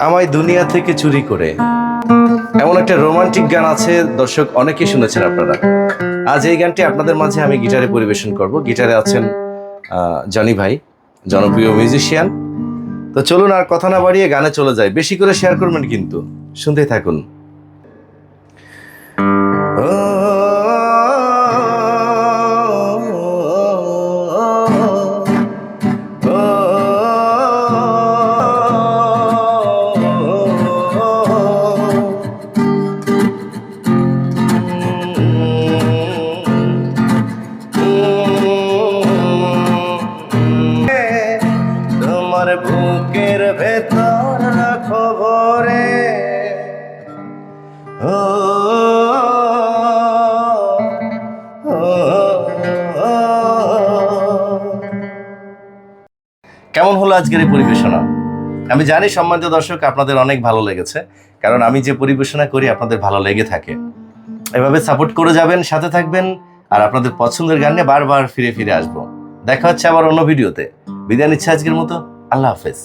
আমায় দুনিয়া থেকে চুরি করে, এমন একটা রোমান্টিক গান আছে দর্শক, অনেকেই শুনেছেন আপনারা। আজ এই গানটি আপনাদের মাঝে আমি গিটারে পরিবেশন করব। গিটারে আছেন জনি ভাই, জনপ্রিয় মিউজিশিয়ান। তো চলুন আর কথা না বাড়িয়ে গানে চলে যাই। বেশি করে শেয়ার করবেন কিন্তু, শুনতেই থাকুন। তোমার বুকের ভেতর রাখো ভরে, কেমন হলো আজকের এই পরিবেশনা? আমি জানি সম্মানিত দর্শক আপনাদের অনেক ভালো লেগেছে, কারণ আমি যে পরিবেশনা করি আপনাদের ভালো লেগে থাকে। এভাবে সাপোর্ট করে যাবেন, সাথে থাকবেন, আর আপনাদের পছন্দের গান নিয়ে বারবার ফিরে ফিরে আসবো। দেখা হচ্ছে আবার অন্য ভিডিওতে। বিদায় নিচ্ছে আজকের মতো। আল্লাহ হাফেজ।